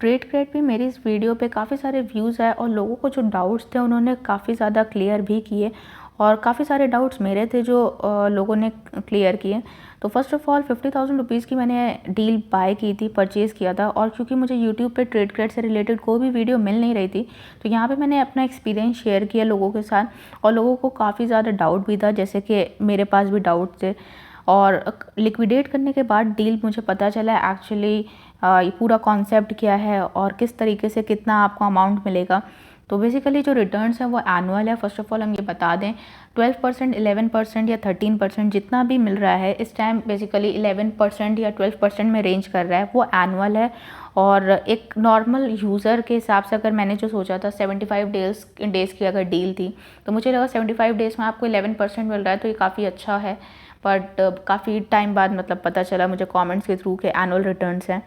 Trade crate पे मेरी इस वीडियो पे काफ़ी सारे व्यूज़ आए और लोगों को जो डाउट्स थे उन्होंने काफ़ी ज़्यादा क्लियर भी किए और काफ़ी सारे डाउट्स मेरे थे जो लोगों ने क्लियर किए। तो फर्स्ट ऑफ़ ऑल 50,000 रुपीज़ की मैंने डील बाय की थी, परचेज़ किया था और क्योंकि मुझे यूट्यूब पे ट्रेड क्रेड से रिलेटेड कोई भी वीडियो मिल नहीं रही थी, तो यहाँ पे मैंने अपना एक्सपीरियंस शेयर किया लोगों के साथ और लोगों को काफ़ी ज़्यादा डाउट भी था, जैसे कि मेरे पास भी डाउट थे। और लिक्विडेट करने के बाद डील मुझे पता चला एक्चुअली ये पूरा कॉन्सेप्ट क्या है और किस तरीके से कितना आपको अमाउंट मिलेगा। तो बेसिकली जो रिटर्न्स हैं वो एनुअल है। फर्स्ट ऑफ ऑल हम ये बता दें 12%, 11% या 13% जितना भी मिल रहा है इस टाइम बेसिकली 11% या 12% में रेंज कर रहा है, वो एनुअल है। और एक नॉर्मल यूज़र के हिसाब से अगर मैंने जो सोचा था 75 डेज़ की अगर डील थी, तो मुझे लगा 75 डेज़ में आपको 11% मिल रहा है तो ये काफ़ी अच्छा है। बट काफ़ी टाइम बाद मतलब पता चला मुझे कमेंट्स के थ्रू के एनुअल रिटर्न्स हैं।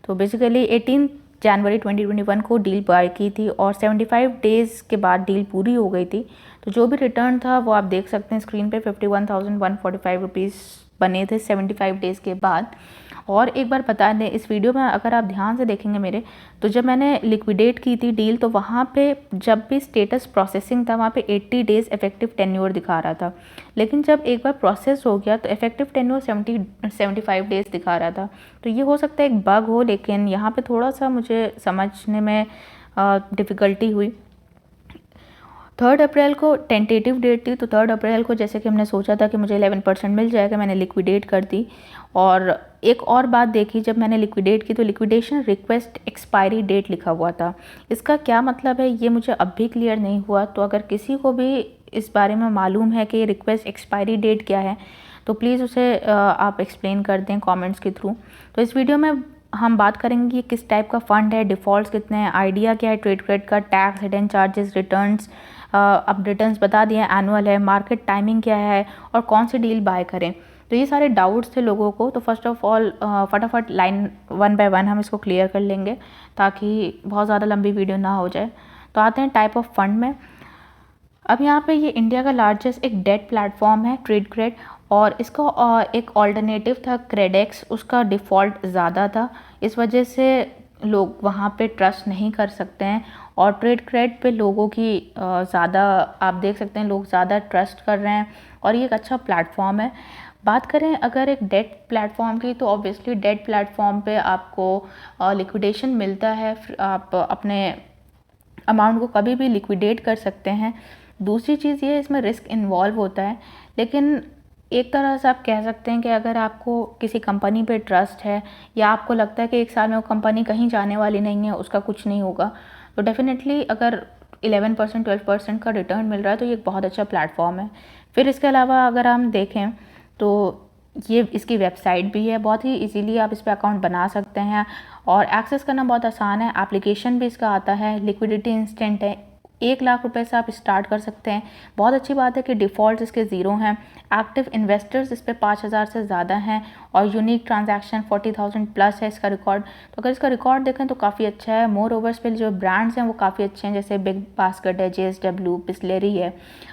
तो बेसिकली 18 जनवरी 2021 को डील बाय की थी और 75 डेज़ के बाद डील पूरी हो गई थी। तो जो भी रिटर्न था वो आप देख सकते हैं स्क्रीन पे 51,145 रुपीज़ बने थे 75 डेज़ के बाद। और एक बार बता दें इस वीडियो में अगर आप ध्यान से देखेंगे मेरे, तो जब मैंने लिक्विडेट की थी डील तो वहाँ पे जब भी स्टेटस प्रोसेसिंग था वहाँ पे 80 डेज़ इफेक्टिव टेन्योर दिखा रहा था, लेकिन जब एक बार प्रोसेस हो गया तो इफेक्टिव टेन्योर 75 डेज़ दिखा रहा था। तो ये हो सकता है एक बग हो, लेकिन यहाँ पे थोड़ा सा मुझे समझने में डिफ़िकल्टी हुई। 3 अप्रैल को टेंटेटिव डेट थी, तो 3 अप्रैल को जैसे कि हमने सोचा था कि मुझे 11% मिल जाएगा, मैंने लिक्विडेट कर दी। और एक और बात देखी, जब मैंने लिक्विडेट की तो लिक्विडेशन रिक्वेस्ट एक्सपायरी डेट लिखा हुआ था। इसका क्या मतलब है ये मुझे अब भी क्लियर नहीं हुआ। तो अगर किसी को भी इस बारे में मालूम है कि रिक्वेस्ट एक्सपायरी डेट क्या है तो प्लीज़ उसे आप एक्सप्लेन कर दें कमेंट्स के थ्रू। तो इस वीडियो में हम बात करेंगे कि किस टाइप का फ़ंड है, डिफ़ॉल्ट्स कितने हैं, आइडिया क्या है ट्रेड क्रेड का, टैक्स, हिडन चार्जेस, रिटर्न्स, अब रिटर्न्स बता दिए एनुअल है, मार्केट टाइमिंग क्या है और कौन सी डील बाय करें। तो ये सारे डाउट्स थे लोगों को। तो फर्स्ट ऑफ ऑल फटाफट लाइन 1 बाय 1 हम इसको क्लियर कर लेंगे ताकि बहुत ज़्यादा लंबी वीडियो ना हो जाए। तो आते हैं टाइप ऑफ फंड में। अब यहाँ पे ये इंडिया का लार्जेस्ट एक डेट प्लेटफॉर्म है ट्रेड क्रेड और इसका एक ऑल्टरनेटिव था क्रेडेक्स, उसका डिफ़ॉल्ट ज़्यादा था, इस वजह से लोग वहाँ पे ट्रस्ट नहीं कर सकते हैं। और ट्रेड क्रेड पे लोगों की ज़्यादा आप देख सकते हैं लोग ज़्यादा ट्रस्ट कर रहे हैं और ये एक अच्छा प्लेटफॉर्म है। बात करें अगर एक डेट प्लेटफॉर्म की तो ऑब्वियसली डेट प्लेटफॉर्म पे आपको लिक्विडेशन मिलता है, आप अपने अमाउंट को कभी भी लिक्विडेट कर सकते हैं। दूसरी चीज़ ये इसमें रिस्क इन्वॉल्व होता है, लेकिन एक तरह से आप कह सकते हैं कि अगर आपको किसी कंपनी पे ट्रस्ट है या आपको लगता है कि एक साल में वो कंपनी कहीं जाने वाली नहीं है, उसका कुछ नहीं होगा, तो डेफिनेटली अगर 11% 12% का रिटर्न मिल रहा है तो ये एक बहुत अच्छा प्लेटफॉर्म है। फिर इसके अलावा अगर हम देखें तो ये इसकी वेबसाइट भी है, बहुत ही इजीली आप इस पे अकाउंट बना सकते हैं और एक्सेस करना बहुत आसान है। एप्लीकेशन भी इसका आता है, लिक्विडिटी इंस्टेंट है, 1 लाख रुपए से आप स्टार्ट कर सकते हैं। बहुत अच्छी बात है कि डिफ़ॉल्ट इसके ज़ीरो हैं, एक्टिव इन्वेस्टर्स इस पे 5,000 से ज़्यादा हैं और यूनिक ट्रांजैक्शन 40,000 प्लस है इसका रिकॉर्ड। तो अगर इसका रिकॉर्ड देखें तो काफ़ी अच्छा है। मोर ओवर इस पे जो ब्रांड्स हैं वो काफ़ी अच्छे हैं, जैसे बिग बास्केट है, JSW, बिस्लेरी है,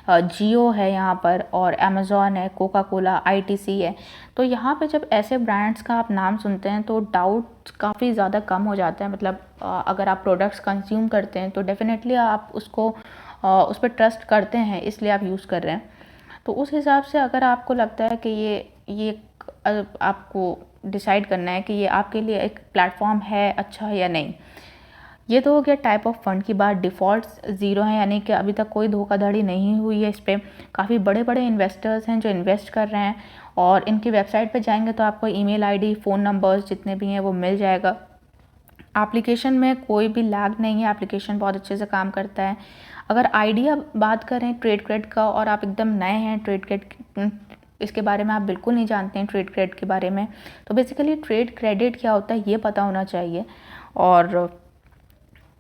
जियो है यहाँ पर और अमेज़ॉन है, कोका कोला, ITC है। तो यहाँ पे जब ऐसे ब्रांड्स का आप नाम सुनते हैं तो डाउट काफ़ी ज़्यादा कम हो जाता है। मतलब अगर आप प्रोडक्ट्स कंज्यूम करते हैं तो डेफिनेटली आप उसको उस पर ट्रस्ट करते हैं, इसलिए आप यूज़ कर रहे हैं। तो उस हिसाब से अगर आपको लगता है कि ये आपको डिसाइड करना है कि ये आपके लिए एक प्लेटफॉर्म है अच्छा या नहीं। ये तो हो गया टाइप ऑफ फंड की बात। डिफ़ॉल्ट्स ज़ीरो हैं, यानी कि अभी तक कोई धोखाधड़ी नहीं हुई है इस पे। काफ़ी बड़े बड़े इन्वेस्टर्स हैं जो इन्वेस्ट कर रहे हैं और इनकी वेबसाइट पे जाएंगे तो आपको ईमेल आईडी, फ़ोन नंबर्स जितने भी हैं वो मिल जाएगा। एप्लीकेशन में कोई भी लैग नहीं है, एप्लीकेशन बहुत अच्छे से काम करता है। अगर आइडिया बात करें ट्रेड क्रेड का और आप एकदम नए हैं ट्रेड क्रेड इसके बारे में आप बिल्कुल नहीं जानते हैं ट्रेड क्रेड के बारे में, तो बेसिकली ट्रेड क्रेडिट क्या होता है ये पता होना चाहिए। और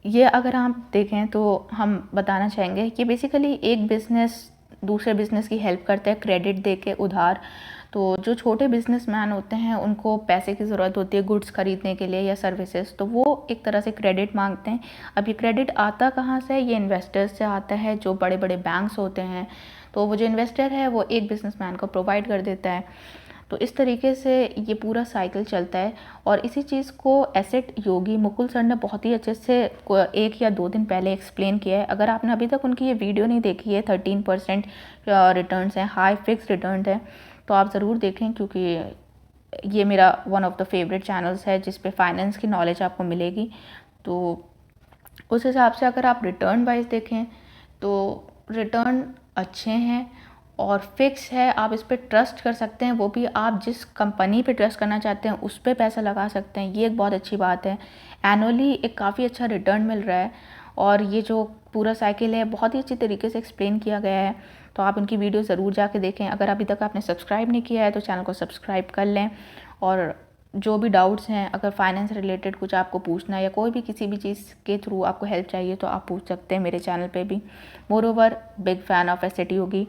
ये अगर आप देखें तो हम बताना चाहेंगे कि बेसिकली एक बिज़नेस दूसरे बिज़नेस की हेल्प करता है क्रेडिट दे के उधार। तो जो छोटे बिजनेसमैन होते हैं उनको पैसे की ज़रूरत होती है गुड्स खरीदने के लिए या सर्विसेज, तो वो एक तरह से क्रेडिट मांगते हैं। अब ये क्रेडिट आता कहाँ से? ये इन्वेस्टर्स से आता है, जो बड़े बड़े बैंक्स होते हैं। तो वो जो इन्वेस्टर है वो एक बिजनेसमैन को प्रोवाइड कर देता है। तो इस तरीके से ये पूरा साइकिल चलता है। और इसी चीज़ को एसेट योगी मुकुल सर ने बहुत ही अच्छे से 1 या 2 दिन पहले एक्सप्लेन किया है। अगर आपने अभी तक उनकी ये वीडियो नहीं देखी है, 13% रिटर्न्स हैं, हाई फिक्स रिटर्न है, तो आप ज़रूर देखें, क्योंकि ये मेरा one of the favourite channels है जिस पे फाइनेंस की नॉलेज आपको मिलेगी। तो उस हिसाब से अगर आप रिटर्न वाइज देखें तो रिटर्न अच्छे हैं और फिक्स है, आप इस पर ट्रस्ट कर सकते हैं, वो भी आप जिस कंपनी पे ट्रस्ट करना चाहते हैं उस पर पैसा लगा सकते हैं। ये एक बहुत अच्छी बात है। एनुअली एक काफ़ी अच्छा रिटर्न मिल रहा है और ये जो पूरा साइकिल है बहुत ही अच्छी तरीके से एक्सप्लेन किया गया है। तो आप उनकी वीडियो ज़रूर जाके देखें। अगर अभी तक आपने सब्सक्राइब नहीं किया है तो चैनल को सब्सक्राइब कर लें। और जो भी डाउट्स हैं, अगर फाइनेंस रिलेटेड कुछ आपको पूछना है या कोई भी किसी भी चीज़ के थ्रू आपको हेल्प चाहिए तो आप पूछ सकते हैं मेरे चैनल पे भी। Moreover big fan of एसेट योगी।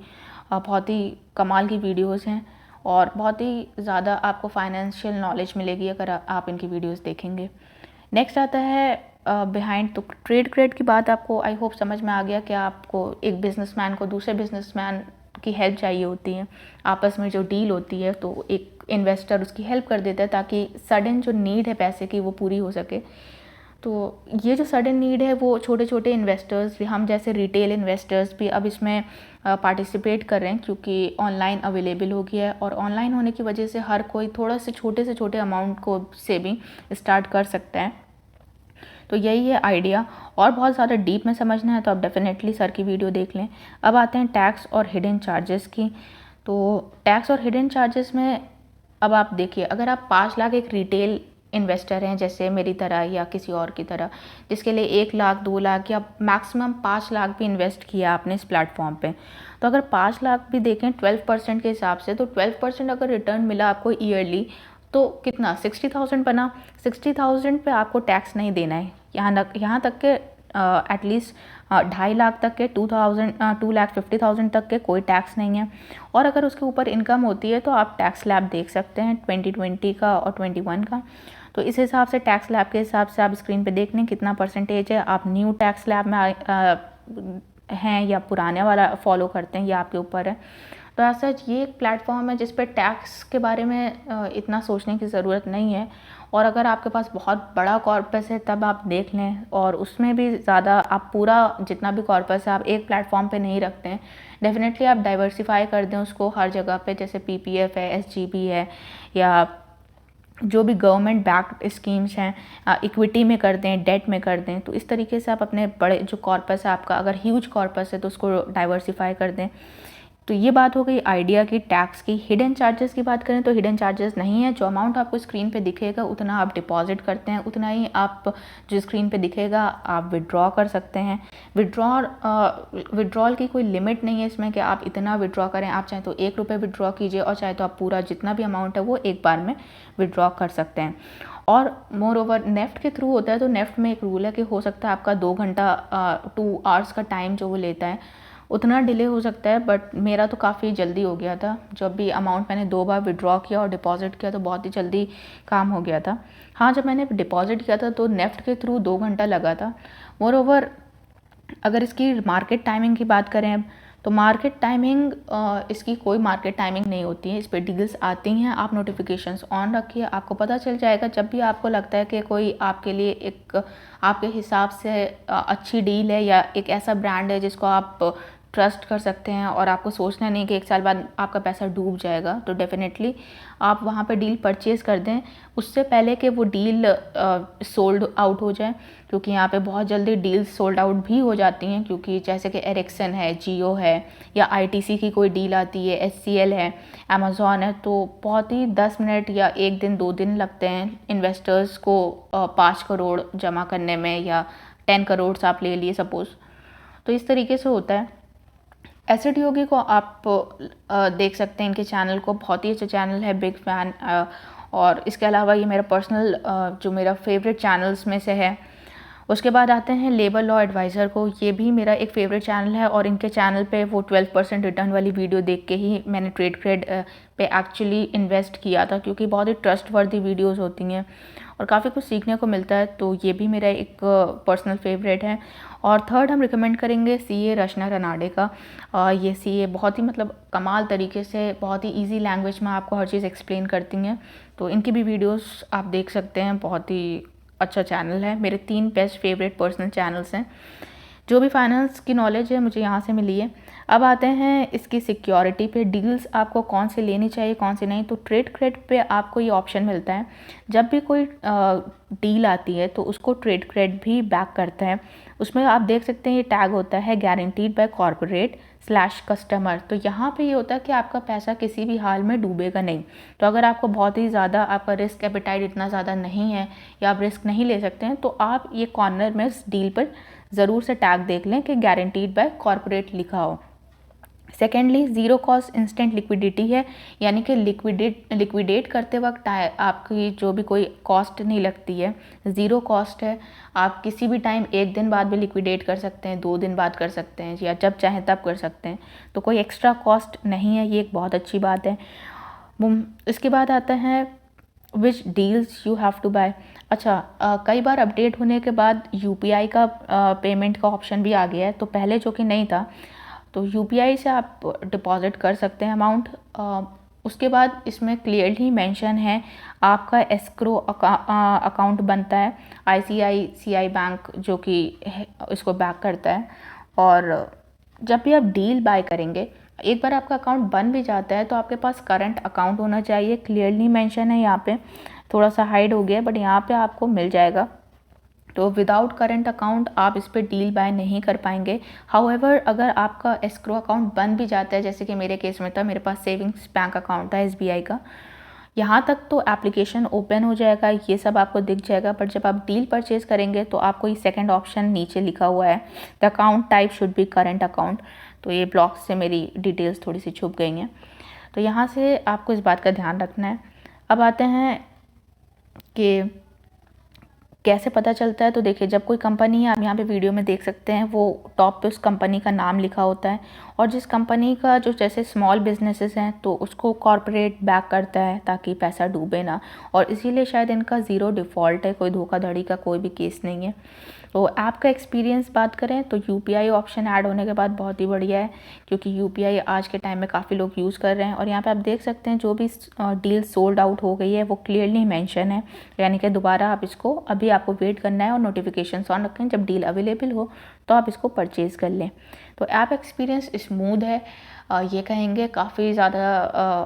बहुत ही कमाल की वीडियोस हैं और बहुत ही ज़्यादा आपको फाइनेंशियल नॉलेज मिलेगी अगर आप इनकी वीडियोस देखेंगे। नेक्स्ट आता है बिहाइंड। तो ट्रेड क्रेड की बात आपको आई होप समझ में आ गया कि आपको एक बिजनेसमैन को दूसरे बिजनेसमैन की हेल्प चाहिए होती है, आपस में जो डील होती है तो एक इन्वेस्टर उसकी हेल्प कर देता है ताकि सडन जो नीड है पैसे की वो पूरी हो सके। तो ये जो सडन नीड है वो छोटे छोटे इन्वेस्टर्स, हम जैसे रिटेल इन्वेस्टर्स भी अब इसमें पार्टिसिपेट कर रहे हैं, क्योंकि ऑनलाइन अवेलेबल हो गया है और ऑनलाइन होने की वजह से हर कोई थोड़ा से छोटे अमाउंट को से भी स्टार्ट कर सकता है। तो यही है आइडिया। और बहुत ज़्यादा डीप में समझना है तो आप डेफिनेटली सर की वीडियो देख लें। अब आते हैं टैक्स और हिडन चार्जेस की। तो टैक्स और हिडन चार्जेस में अब आप देखिए, अगर आप 5 लाख एक रिटेल इन्वेस्टर हैं जैसे मेरी तरह या किसी और की तरह, जिसके लिए 1 लाख 2 लाख या मैक्सिमम 5 लाख भी इन्वेस्ट किया आपने इस प्लेटफॉर्म पे, तो अगर 5 लाख भी देखें 12% के हिसाब से, तो 12% अगर रिटर्न मिला आपको ईयरली तो कितना 60,000 बना। 60,000 पे आपको टैक्स नहीं देना है। यहाँ तक के एटलीस्ट 2.5 लाख तक के 2,50,000 तक के कोई टैक्स नहीं है। और अगर उसके ऊपर इनकम होती है तो आप टैक्स स्लैब देख सकते हैं 2020 का और 21 का। तो इस हिसाब से टैक्स स्लैब के हिसाब से आप स्क्रीन पे देख लें कितना परसेंटेज है। आप न्यू टैक्स स्लैब में हैं या पुराने वाला फॉलो करते हैं, ये आपके ऊपर है। तो ऐसा ये एक प्लेटफॉर्म है जिस पर टैक्स के बारे में इतना सोचने की ज़रूरत नहीं है। और अगर आपके पास बहुत बड़ा कॉर्पस है तब आप देख लें, और उसमें भी ज़्यादा आप पूरा जितना भी कॉर्पस है आप एक प्लेटफॉर्म पे नहीं रखते हैं। डेफिनेटली आप डाइवर्सिफाई कर दें उसको हर जगह पे, जैसे पीपीएफ है, एसजीबी है, या जो भी गवर्नमेंट बैक्ड स्कीम्स हैं इक्विटी में कर दें, डेट में कर दें। तो इस तरीके से आप अपने बड़े जो कॉर्पस है आपका, अगर ह्यूज कॉर्पस है तो उसको डाइवर्सिफाई कर दें। तो ये बात हो गई आइडिया की, टैक्स की। हिडन चार्जेस की बात करें तो हिडन चार्जेस नहीं है। जो अमाउंट आपको स्क्रीन पे दिखेगा उतना आप डिपॉजिट करते हैं, उतना ही आप जो स्क्रीन पे दिखेगा आप विड्रॉ कर सकते हैं। विड्रॉल की कोई लिमिट नहीं है इसमें कि आप इतना विड्रॉ करें। आप चाहे तो 1 रुपये विड्रॉ कीजिए और चाहे तो आप पूरा जितना भी अमाउंट है वो एक बार में विड्रॉ कर सकते हैं। और मोर ओवर नेफ्ट के थ्रू होता है तो नेफ्ट में एक रूल है कि हो सकता है आपका 2 घंटा 2 आवर्स का टाइम जो वो लेता है उतना डिले हो सकता है, बट मेरा तो काफ़ी जल्दी हो गया था। जब भी अमाउंट मैंने 2 बार विड्रॉ किया और डिपॉजिट किया तो बहुत ही जल्दी काम हो गया था। हाँ, जब मैंने डिपॉजिट किया था तो नेफ्ट के थ्रू 2 घंटा लगा था। मोर ओवर अगर इसकी मार्केट टाइमिंग की बात करें तो मार्केट टाइमिंग इसकी कोई मार्केट टाइमिंग नहीं होती है। इस पर डील्स आती हैं, आप नोटिफिकेशंस ऑन रखिए, आपको पता चल जाएगा जब भी आपको लगता है कि कोई आपके लिए एक आपके हिसाब से अच्छी डील है या एक ऐसा ब्रांड है जिसको आप ट्रस्ट कर सकते हैं और आपको सोचना नहीं कि 1 साल बाद आपका पैसा डूब जाएगा। तो डेफिनेटली आप वहाँ पे डील परचेज़ कर दें उससे पहले कि वो डील सोल्ड आउट हो जाए, क्योंकि यहाँ पे बहुत जल्दी डील्स सोल्ड आउट भी हो जाती हैं। क्योंकि जैसे कि एरिक्सन है, जियो है, या आईटीसी की कोई डील आती है, एचसीएल है, अमेज़ॉन है, तो बहुत ही 10 मिनट या 1 दिन 2 दिन लगते हैं इन्वेस्टर्स को 5 करोड़ जमा करने में, या 10 करोड़ आप ले लिए सपोज़। तो इस तरीके से होता है। एसेट योगी को आप देख सकते हैं, इनके चैनल को, बहुत ही अच्छा चैनल है, बिग फ़ैन। और इसके अलावा ये मेरा पर्सनल जो मेरा फेवरेट चैनल्स में से है। उसके बाद आते हैं लेबर लॉ एडवाइज़र को, ये भी मेरा एक फेवरेट चैनल है और इनके चैनल पे वो 12% रिटर्न वाली वीडियो देख के ही मैंने ट्रेड क्रेड पे एक्चुअली इन्वेस्ट किया था, क्योंकि बहुत ही ट्रस्टवर्दी वीडियोस होती हैं और काफ़ी कुछ सीखने को मिलता है, तो ये भी मेरा एक पर्सनल फेवरेट है। और थर्ड हम रिकमेंड करेंगे सीए रचना रनाडे का। ये सीए बहुत ही मतलब कमाल तरीके से बहुत ही इजी लैंग्वेज में आपको हर चीज़ एक्सप्लेन करती हैं, तो इनकी भी वीडियोस आप देख सकते हैं। बहुत ही अच्छा चैनल है, मेरे 3 बेस्ट फेवरेट पर्सनल चैनल्स हैं। जो भी फाइनेंस की नॉलेज है मुझे यहाँ से मिली है। अब आते हैं इसकी सिक्योरिटी पे, डील्स आपको कौन से लेनी चाहिए कौन से नहीं। तो ट्रेड क्रेडिट पे आपको ये ऑप्शन मिलता है, जब भी कोई डील आती है तो उसको ट्रेड क्रेडिट भी बैक करता है। उसमें आप देख सकते हैं ये टैग होता है गारंटीड बाय कॉर्पोरेट / कस्टमर। तो यहाँ पे ये होता है कि आपका पैसा किसी भी हाल में डूबेगा नहीं। तो अगर आपको बहुत ही ज़्यादा आपका रिस्क एपेटाइट इतना ज़्यादा नहीं है या आप रिस्क नहीं ले सकते हैं, तो आप ये कॉर्नर में इस डील पर ज़रूर से टैग देख लें कि गारंटीड बाय कॉर्पोरेट लिखा हो। Secondly, zero cost instant liquidity है, यानी कि लिक्विडेट करते वक्त आपकी जो भी कोई कॉस्ट नहीं लगती है, ज़ीरो कॉस्ट है। आप किसी भी टाइम 1 दिन बाद भी लिक्विडेट कर सकते हैं, 2 दिन बाद कर सकते हैं, या जब चाहें तब कर सकते हैं। तो कोई एक्स्ट्रा कॉस्ट नहीं है, ये एक बहुत अच्छी बात है। इसके बाद आता है which deals you have to buy. अच्छा, कई बार अपडेट होने के बाद यूपीआई का पेमेंट का ऑप्शन भी आ गया है, तो पहले जो कि नहीं था, तो यूपीआई से आप डिपॉज़िट कर सकते हैं अमाउंट। उसके बाद इसमें क्लियरली मेंशन है आपका एस्क्रो अकाउंट बनता है आईसीआईसीआई बैंक, जो कि इसको बैक करता है। और जब भी आप डील बाय करेंगे, एक बार आपका अकाउंट बन भी जाता है तो आपके पास करंट अकाउंट होना चाहिए। क्लियरली मेंशन है यहाँ पे, थोड़ा सा हाइड हो गया बट यहाँ पे आपको मिल जाएगा। तो विदाउट करंट अकाउंट आप इस पर डील बाय नहीं कर पाएंगे। हाउएवर, अगर आपका एस्क्रो अकाउंट बन भी जाता है, जैसे कि मेरे केस में था, मेरे पास सेविंग्स बैंक अकाउंट था एसबीआई का, यहाँ तक तो एप्लीकेशन ओपन हो जाएगा, ये सब आपको दिख जाएगा। बट जब आप डील परचेज करेंगे तो आपको ये सेकंड ऑप्शन नीचे लिखा हुआ है, the account type should be current account. तो ये ब्लॉक से मेरी डिटेल्स थोड़ी सी छुप गई हैं, तो यहाँ से आपको इस बात का ध्यान रखना है। अब आते हैं कि कैसे पता चलता है। तो देखिए, जब कोई कंपनी है, आप यहाँ पे वीडियो में देख सकते हैं, वो टॉप पे उस कंपनी का नाम लिखा होता है। और जिस कंपनी का जो जैसे स्मॉल बिजनेसेस हैं तो उसको कॉर्पोरेट बैक करता है ताकि पैसा डूबे ना, और इसीलिए शायद इनका ज़ीरो डिफ़ॉल्ट है, कोई धोखाधड़ी का कोई भी केस नहीं है। तो ऐप का एक्सपीरियंस बात करें तो यूपीआई ऑप्शन ऐड होने के बाद बहुत ही बढ़िया है, क्योंकि यूपीआई आज के टाइम में काफ़ी लोग यूज़ कर रहे हैं। और यहाँ पे आप देख सकते हैं जो भी डील सोल्ड आउट हो गई है वो क्लियरली मेंशन है, यानी कि दोबारा आप इसको, अभी आपको वेट करना है और नोटिफिकेशंस ऑन रखें, जब डील अवेलेबल हो तो आप इसको परचेज़ कर लें। तो ऐप एक्सपीरियंस स्मूथ है, ये कहेंगे काफ़ी ज़्यादा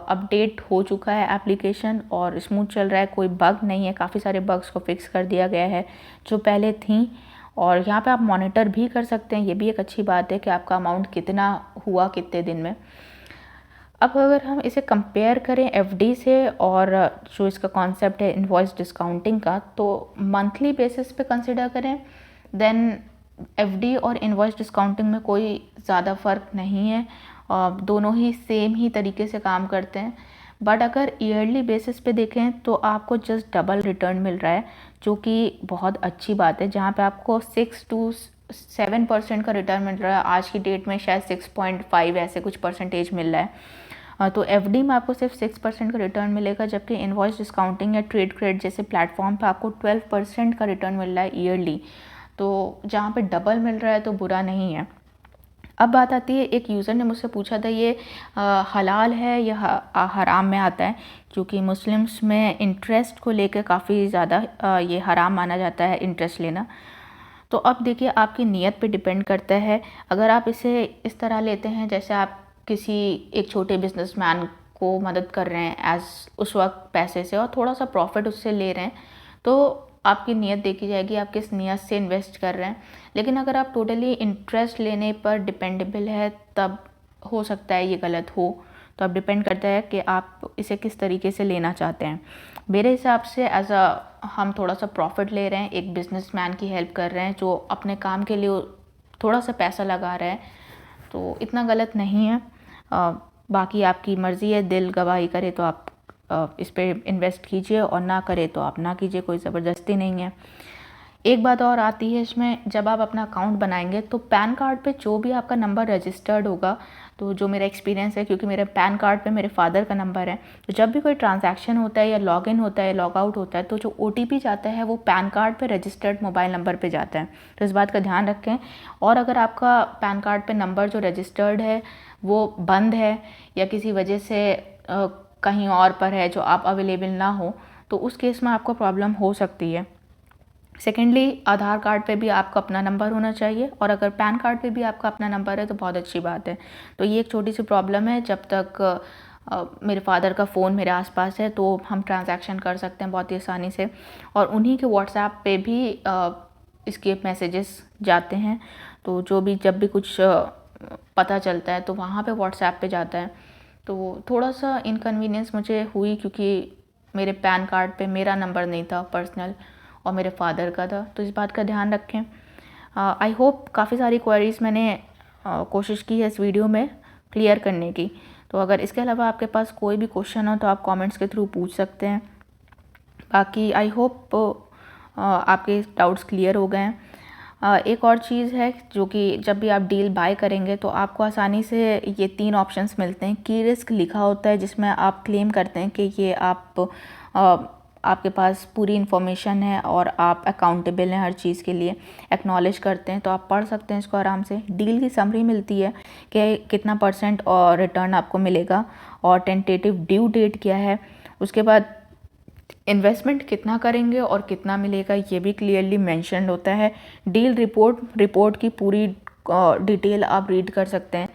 अपडेट हो चुका है एप्लीकेशन और स्मूथ चल रहा है, कोई बग नहीं है। काफ़ी सारे बग्स को फिक्स कर दिया गया है जो पहले थी। और यहाँ पे आप मॉनिटर भी कर सकते हैं, ये भी एक अच्छी बात है कि आपका अमाउंट कितना हुआ कितने दिन में। अब अगर हम इसे कंपेयर करें एफडी से, और जो इसका कॉन्सेप्ट है इनवॉइस डिस्काउंटिंग का, तो मंथली बेसिस पे कंसिडर करें, देन एफडी और इनवॉइस डिस्काउंटिंग में कोई ज़्यादा फ़र्क नहीं है, दोनों ही सेम ही तरीके से काम करते हैं। बट अगर ईयरली बेसिस पे देखें तो आपको जस्ट डबल रिटर्न मिल रहा है, जो कि बहुत अच्छी बात है। जहाँ पे आपको 6 to 7% का रिटर्न मिल रहा है, आज की डेट में शायद 6.5 ऐसे कुछ परसेंटेज मिल रहा है। तो एफडी में आपको सिर्फ 6% का रिटर्न मिलेगा, जबकि इनवॉइस डिस्काउंटिंग या ट्रेड क्रेडिट जैसे प्लेटफॉर्म पे आपको 12% का रिटर्न मिल रहा है ईयरली। तो जहाँ पे डबल मिल रहा है तो बुरा नहीं है। अब बात आती है, एक यूज़र ने मुझसे पूछा था ये हलाल है या हराम में आता है, क्योंकि मुस्लिम्स में इंटरेस्ट को लेकर काफ़ी ज़्यादा ये हराम माना जाता है इंटरेस्ट लेना। तो अब देखिए, आपकी नीयत पे डिपेंड करता है। अगर आप इसे इस तरह लेते हैं जैसे आप किसी एक छोटे बिजनेसमैन को मदद कर रहे हैं एज उस वक्त पैसे से, और थोड़ा सा प्रॉफिट उससे ले रहे हैं, तो आपकी नीयत देखी जाएगी, आप किस नीयत से इन्वेस्ट कर रहे हैं। लेकिन अगर आप टोटली इंटरेस्ट लेने पर डिपेंडेबल है, तब हो सकता है ये गलत हो। तो अब डिपेंड करता है कि आप इसे किस तरीके से लेना चाहते हैं। मेरे हिसाब से हम थोड़ा सा प्रॉफिट ले रहे हैं, एक बिजनेसमैन की हेल्प कर रहे हैं जो अपने काम के लिए थोड़ा सा पैसा लगा रहा है, तो इतना गलत नहीं है। बाकी आपकी मर्ज़ी है, दिल गवाही करे तो आप इस पर इन्वेस्ट कीजिए, और ना करे तो आप ना कीजिए, कोई ज़बरदस्ती नहीं है। एक बात और आती है इसमें, जब आप अपना अकाउंट बनाएंगे तो पैन कार्ड पे जो भी आपका नंबर रजिस्टर्ड होगा, तो जो मेरा एक्सपीरियंस है, क्योंकि मेरे पैन कार्ड पे मेरे फादर का नंबर है, तो जब भी कोई ट्रांजैक्शन होता है या लॉगिन होता है, लॉग आउट होता है, तो जो OTP जाता है वो पैन कार्ड पे रजिस्टर्ड मोबाइल नंबर पे जाता है। तो इस बात का ध्यान रखें। और अगर आपका पैन कार्ड पे नंबर जो रजिस्टर्ड है वो बंद है या किसी वजह से कहीं और पर है जो आप अवेलेबल ना हो, तो उस केस में आपको प्रॉब्लम हो सकती है। सेकेंडली, आधार कार्ड पे भी आपका अपना नंबर होना चाहिए, और अगर पैन कार्ड पे भी आपका अपना नंबर है तो बहुत अच्छी बात है। तो ये एक छोटी सी प्रॉब्लम है, जब तक मेरे फादर का फ़ोन मेरे आसपास है तो हम ट्रांजैक्शन कर सकते हैं बहुत ही आसानी से। और उन्हीं के व्हाट्सएप पे भी इसके मैसेजेस जाते हैं, तो जो भी जब भी कुछ पता चलता है तो वहाँ पे व्हाट्सएप पे जाता है। तो थोड़ा सा इनकन्वीनियंस मुझे हुई, क्योंकि मेरे पैन कार्ड पे मेरा नंबर नहीं था पर्सनल और मेरे फादर का था। तो इस बात का ध्यान रखें। आई होप काफ़ी सारी क्वेरीज़ मैंने कोशिश की है इस वीडियो में क्लियर करने की। तो अगर इसके अलावा आपके पास कोई भी क्वेश्चन हो तो आप कमेंट्स के थ्रू पूछ सकते हैं। बाकी आई होप आपके डाउट्स क्लियर हो गए हैं। एक और चीज़ है जो कि जब भी आप डील बाय करेंगे तो आपको आसानी से ये 3 ऑप्शंस मिलते हैं। की रिस्क लिखा होता है जिसमें आप क्लेम करते हैं कि ये आपके पास पूरी इन्फॉर्मेशन है और आप अकाउंटेबल हैं हर चीज़ के लिए, एक्नॉलेज करते हैं, तो आप पढ़ सकते हैं इसको आराम से। डील की समरी मिलती है कि कितना % और रिटर्न आपको मिलेगा और टेंटेटिव ड्यू डेट क्या है। उसके बाद इन्वेस्टमेंट कितना करेंगे और कितना मिलेगा ये भी क्लियरली मेंशन्ड होता है। डील रिपोर्ट की पूरी डिटेल आप रीड कर सकते हैं।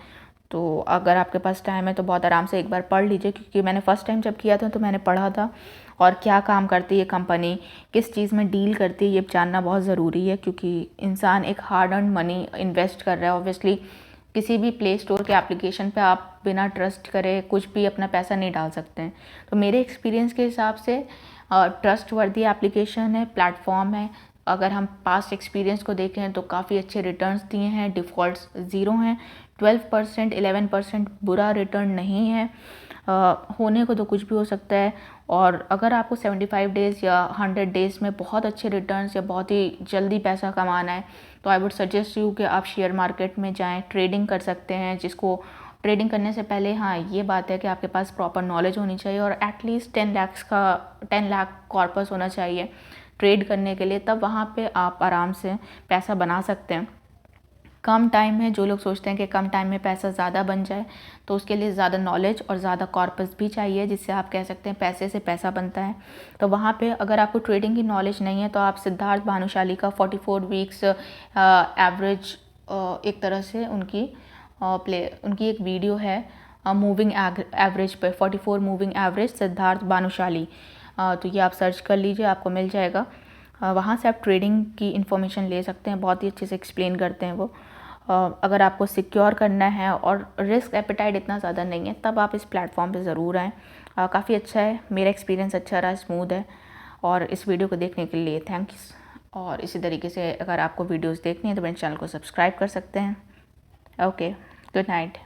तो अगर आपके पास टाइम है तो बहुत आराम से एक बार पढ़ लीजिए, क्योंकि मैंने फ़र्स्ट टाइम जब किया था तो मैंने पढ़ा था। और क्या काम करती है कंपनी, किस चीज़ में डील करती है, ये जानना बहुत ज़रूरी है, क्योंकि इंसान एक हार्ड अर्न मनी इन्वेस्ट कर रहा है। ऑब्वियसली किसी भी प्ले स्टोर के एप्लीकेशन पे आप बिना ट्रस्ट करे कुछ भी अपना पैसा नहीं डाल सकते हैं। तो मेरे एक्सपीरियंस के हिसाब से ट्रस्ट वर्दी एप्लीकेशन है, प्लेटफॉर्म है। अगर हम पास्ट एक्सपीरियंस को देखें तो काफ़ी अच्छे रिटर्न्स दिए हैं, डिफ़ॉल्ट्स 0 हैं, 12% 11% बुरा रिटर्न नहीं है। होने को तो कुछ भी हो सकता है। और अगर आपको 75 डेज़ या 100 डेज़ में बहुत अच्छे रिटर्न्स या बहुत ही जल्दी पैसा कमाना है तो आई वुड सजेस्ट यू कि आप शेयर मार्केट में जाएं, ट्रेडिंग कर सकते हैं। जिसको ट्रेडिंग करने से पहले हाँ ये बात है कि आपके पास प्रॉपर नॉलेज होनी चाहिए और एटलीस्ट 10 लाख कॉर्पस होना चाहिए ट्रेड करने के लिए, तब वहाँ पे आप आराम से पैसा बना सकते हैं। कम टाइम है, जो लोग सोचते हैं कि कम टाइम में पैसा ज़्यादा बन जाए, तो उसके लिए ज़्यादा नॉलेज और ज़्यादा कॉर्पस भी चाहिए, जिससे आप कह सकते हैं पैसे से पैसा बनता है। तो वहाँ पे अगर आपको ट्रेडिंग की नॉलेज नहीं है तो आप सिद्धार्थ भानुशाली का 44 वीक्स एवरेज एक तरह से उनकी एक वीडियो है मूविंग एवरेज पे, 44 मूविंग एवरेज सिद्धार्थ भानुशाली। तो ये आप सर्च कर लीजिए, आपको मिल जाएगा। वहाँ से आप ट्रेडिंग की इन्फॉर्मेशन ले सकते हैं, बहुत ही अच्छे से एक्सप्लेन करते हैं वो। अगर आपको सिक्योर करना है और रिस्क एपेटाइट इतना ज़्यादा नहीं है तब आप इस प्लेटफॉर्म पे ज़रूर आएँ। काफ़ी अच्छा है, मेरा एक्सपीरियंस अच्छा रहा, स्मूथ है। और इस वीडियो को देखने के लिए थैंक्स। और इसी तरीके से अगर आपको वीडियोज़ देखनी है तो मेरे चैनल को सब्सक्राइब कर सकते हैं। Okay, good night.